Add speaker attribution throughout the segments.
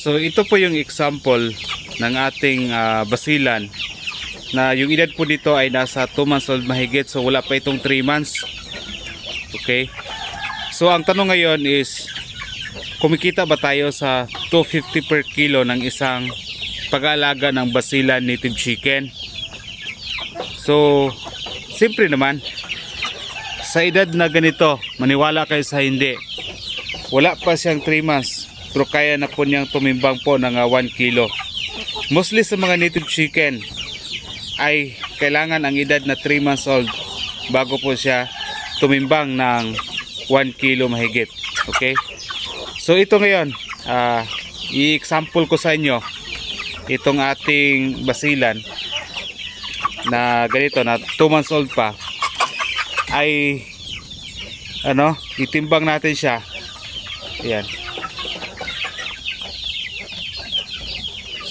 Speaker 1: So ito po yung example ng ating basilan na yung edad po dito ay nasa 2 months old mahigit, so wala pa itong 3 months. Okay, so ang tanong ngayon is, kumikita ba tayo sa 250 per kilo ng isang pag-aalaga ng basilan native chicken? So siyempre naman, sa edad na ganito, maniwala kayo sa hindi, wala pa siyang 3 months pero kaya na po niyang tumimbang po ng 1 kilo. Mostly sa mga native chicken ay kailangan ang edad na 3 months old bago po siya tumimbang ng 1 kilo mahigit. Okay, so ito ngayon, i-example ko sa inyo itong ating basilan na ganito na 2 months old pa, ay itimbang natin siya. Ayan,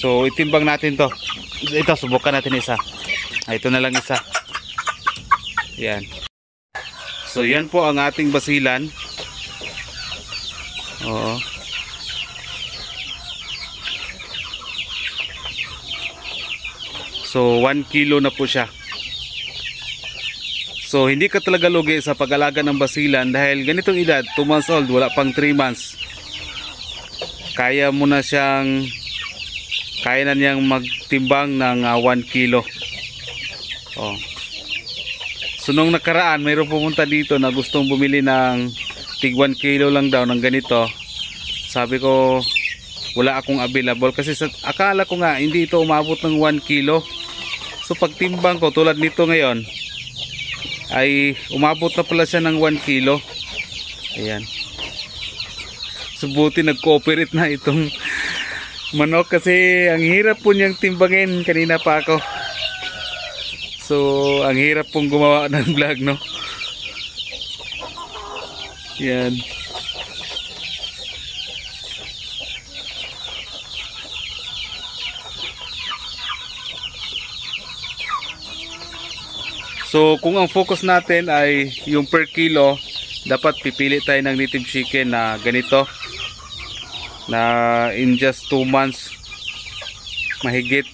Speaker 1: so itimbang natin to. Ito, subukan natin isa. Ito na lang isa. Ayan, so yan po ang ating basilan. Oo. So 1 kilo na po siya. So hindi ka talaga lugi sa pag-alaga ng basilan dahil ganitong edad, 2 months old, wala pang 3 months. Kaya na niyang magtimbang ng 1 kilo. Oh. So nung nakaraan, mayroon pumunta dito na gustong bumili ng tig 1 kilo lang daw ng ganito. Sabi ko, wala akong available kasi akala ko nga hindi ito umabot ng 1 kilo. So pagtimbang ko tulad nito ngayon, ay umabot na pala siya ng 1 kilo. Ayan. So buti nag-cooperate na itong manok kasi ang hirap po niyang timbangin. Kanina pa ako. So ang hirap pong gumawa ng vlog, no? Yan. So kung ang focus natin ay yung per kilo, dapat pipili tayo ng native chicken na ganito, na in just 2 months mahigit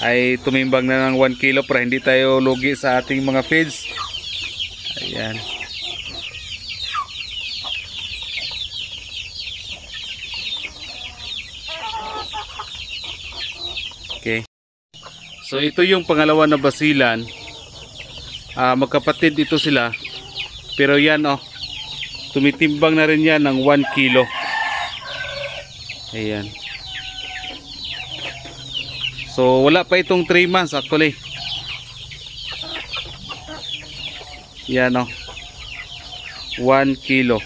Speaker 1: ay tumimbang na ng 1 kilo para hindi tayo lugi sa ating mga feeds. Ayan. Okay. So ito yung pangalawa na basilan. Magkapatid ito sila, pero yan tumitimbang na rin yan ng 1 kilo. Ayan. So wala pa itong 3 months actually. Yan 1 kilo.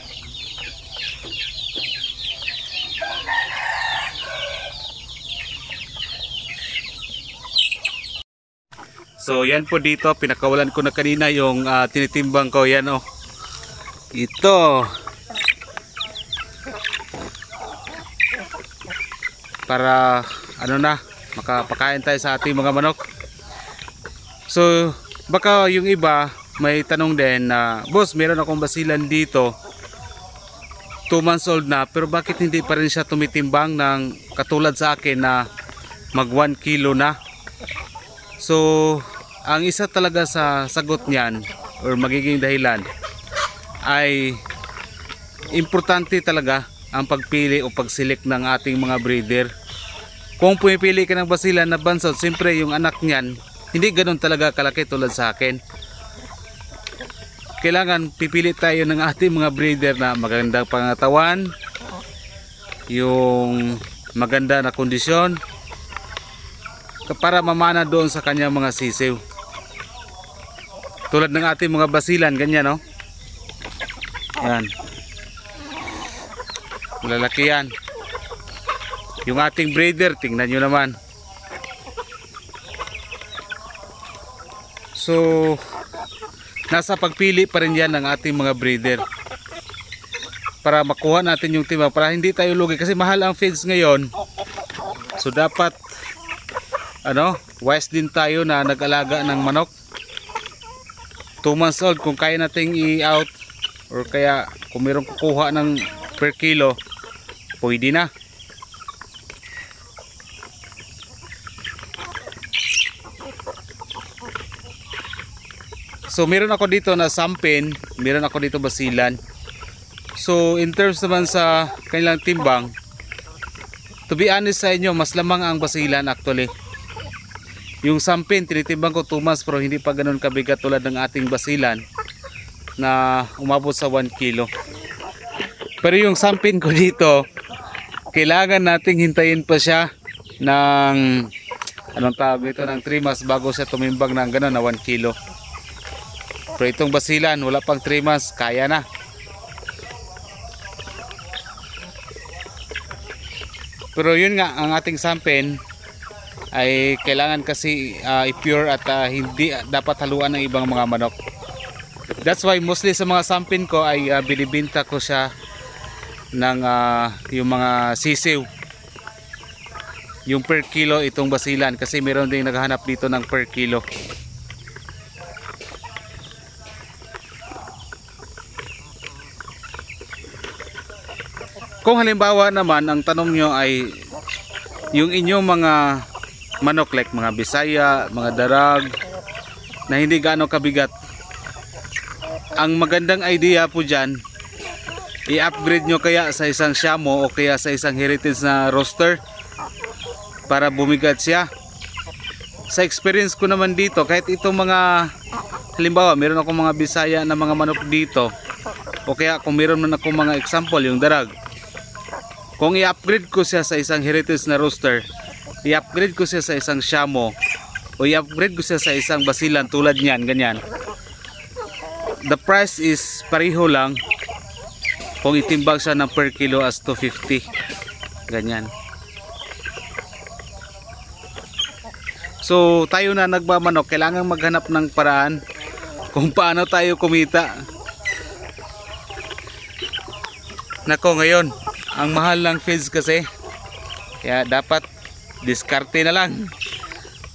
Speaker 1: So yan po dito, pinakawalan ko na kanina yung tinitimbang ko. Yan ito, para makapakain tayo sa ating mga manok. So baka yung iba may tanong din na, boss, meron akong basilan dito 2 months old na, pero bakit hindi pa rin siya tumitimbang ng katulad sa akin na mag 1 kilo na? So ang isa talaga sa sagot niyan or magiging dahilan ay importante talaga ang pagpili o pagselect ng ating mga breeder. Kung pumipili ka ng basilan na bansot, siyempre yung anak niyan hindi ganoon talaga kalaki tulad sa akin. Kailangan pipili tayo ng ating mga breeder na magandang pangatawan, yung maganda na kondisyon, para mamana doon sa kanyang mga sisiw. Tulad ng ating mga basilan, ganyan yan, malalaki yan. Yung ating breeder, tingnan nyo naman. So nasa pagpili pa rin yan ng ating mga breeder para makuha natin yung timbang, para hindi tayo lugi kasi mahal ang feeds ngayon. So dapat wise din tayo na nag-alaga ng manok. 2 months old, kung kaya nating i-out or kaya kung mayroong kukuha ng per kilo, pwede na. So meron ako dito na sampin, meron ako dito basilan. So in terms naman sa kanilang timbang, to be honest sa inyo, mas lamang ang basilan actually. Yung sampin tinitimbang ko 2 months pero hindi pa ganoon kabigat tulad ng ating basilan na umabot sa 1 kilo. Pero yung sampin ko dito, kailangan nating hintayin pa siya ng anong tawag ito, ng 3 months bago siya tumimbang ng gano'n na 1 kilo. Pero itong basilan, wala pang 3 months, kaya na. Pero yun nga, ang ating sampin ay kailangan kasi i-pure at hindi dapat haluan ng ibang mga manok. That's why mostly sa mga sampin ko ay binibinta ko siya ng yung mga sisiw, yung per kilo itong basilan, kasi meron ding naghahanap dito ng per kilo. Kung halimbawa naman ang tanong nyo ay yung inyong mga manok like mga Bisaya, mga Darag na hindi gaano kabigat, ang magandang idea po dyan, i-upgrade nyo kaya sa isang Shamo o kaya sa isang Heritage na roster para bumigat siya. Sa experience ko naman dito, kahit itong mga halimbawa meron akong mga Bisaya na mga manok dito, o kaya kung meron man akong mga example yung Darag, kung i-upgrade ko siya sa isang Heritage na roster, i-upgrade ko siya sa isang Shamo o i-upgrade ko siya sa isang basilan tulad niyan, ganyan, the price is pareho lang kung itimbang siya ng per kilo as 250, ganyan. So tayo na nagmamanok, kailangan maghanap ng paraan kung paano tayo kumita. Nako, ngayon ang mahal ng feeds kasi, kaya dapat diskarte na lang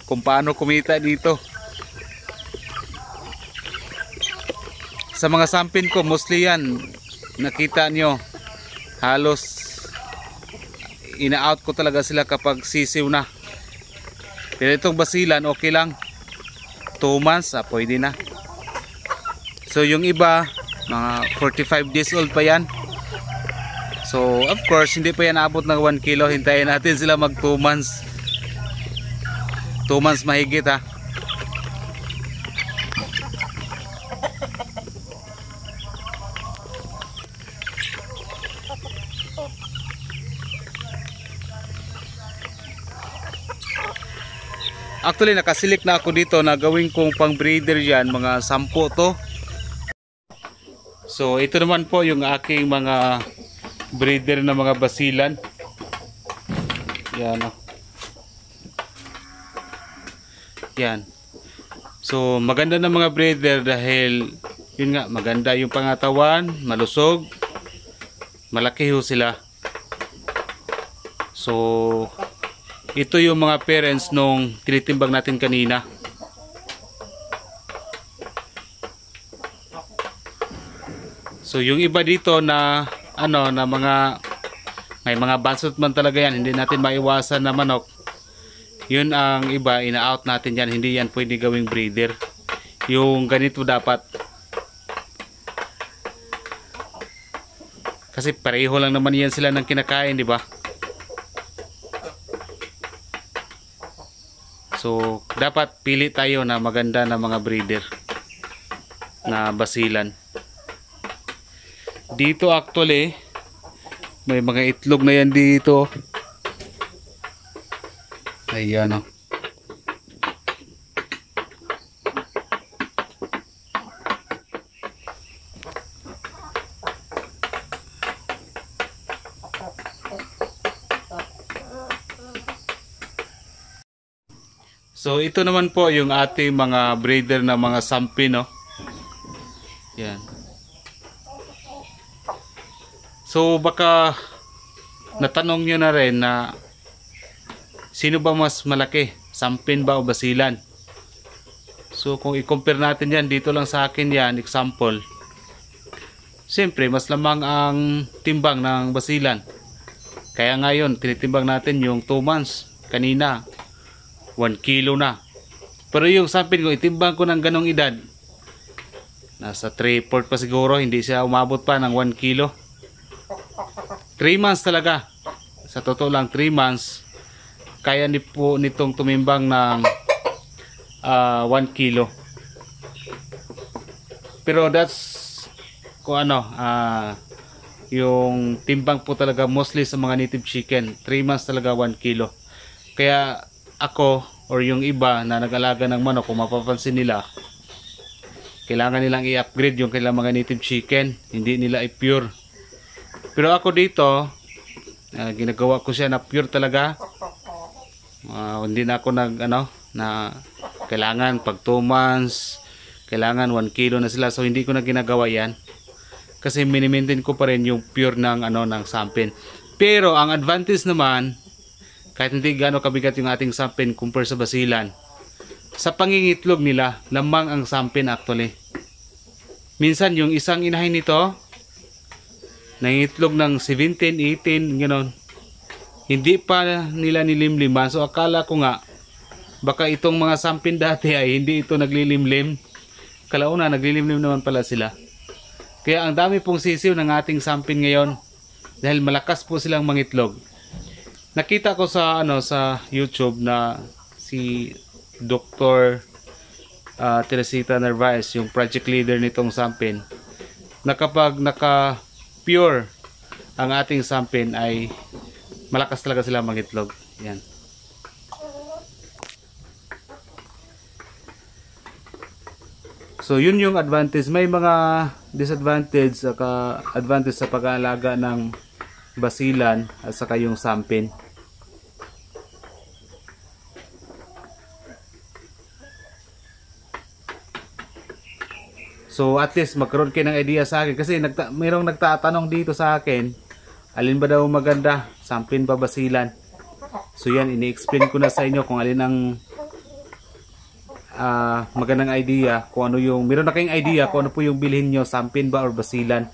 Speaker 1: kung paano kumita dito. Sa mga sampin ko, mostly yan, nakita nyo, halos ina-out ko talaga sila kapag sisiw na. Pero itong basilan, okay lang, 2 months, pwede na. So yung iba, mga 45 days old pa yan. So of course, hindi pa yan abot ng 1 kilo. Hintayin natin sila mag 2 months. 2 months mahigit ha. Actually nakasilik na ako dito na gawin kong pang breeder yan, mga 10 to. So ito naman po yung aking mga breeder na mga basilan. Yan o. Yan. So maganda na mga breeder dahil yun nga, maganda yung pangatawan, malusog, malaki ho sila. So ito yung mga parents nung tinitimbang natin kanina. So yung iba dito na ano, na mga may mga bansot man talaga yan, hindi natin maiwasan na manok. Yun ang iba, ina-out natin yan, hindi yan pwede gawing breeder. Yung ganito dapat. Kasi pareho lang naman yan sila ng kinakain, di ba? So dapat pili tayo na maganda na mga breeder na basilan. Dito actually may mga itlog na yan dito. Ayan o. So ito naman po yung ating mga breeder na mga sampin, no? Yan. So baka natanong nyo na rin na sino ba mas malaki, sampin ba o basilan? So kung i-compare natin yan, dito lang sa akin yan, example. Siyempre mas lamang ang timbang ng basilan. Kaya ngayon tinitimbang natin yung 2 months. Kanina 1 kilo na. Pero yung sampin ko, itimbang ko ng ganong edad, Nasa 3/4 pa siguro, hindi siya umabot pa ng 1 kilo. 3 months talaga. Sa totoo lang 3 months kaya ni po nitong tumimbang ng 1 kilo. Pero that's kung ano, yung timbang po talaga mostly sa mga native chicken. 3 months talaga 1 kilo. Kaya ako or yung iba na nag-alaga ng manok, kung mapapansin nila, kailangan nilang i-upgrade yung kailang mga native chicken, hindi nila i-pure. Pero ako dito, ginagawa ko siya na pure talaga. Hindi na ako na kailangan pag 2 months, kailangan 1 kilo na sila. So hindi ko na ginagawa yan. Kasi mini-maintain ko pa rin yung pure ng ng sampin. Pero ang advantage naman, kahit hindi gaano kabigat yung ating sampin compare sa basilan, sa pangingitlog nila, lamang ang sampin actually. Minsan yung isang inahin nito, nangitlog ng 17, 18, gano'n. Hindi pa nila nilimliman. So akala ko nga, baka itong mga sampin dati ay hindi ito naglilimlim. Kalauna, naglilimlim naman pala sila. Kaya ang dami pong sisiw ng ating sampin ngayon. Dahil malakas po silang mangitlog. Nakita ko sa YouTube na si Dr. Teresita Narvaez, yung project leader nitong sampin, na kapag naka-pure ang ating sampin ay malakas talaga sila mangitlog. Yan. So yun yung advantage. May mga disadvantage saka advantage sa pag-aalaga ng basilan at saka yung sampin. So at least magkaroon kayo ng idea sa akin, kasi mayroong nagtatanong dito sa akin, alin ba daw maganda, sampin ba basilan? So yan, ini-explain ko na sa inyo kung alin ang magandang idea, kung ano yung, meron na kayong idea kung ano po yung bilhin nyo, sampin ba or basilan.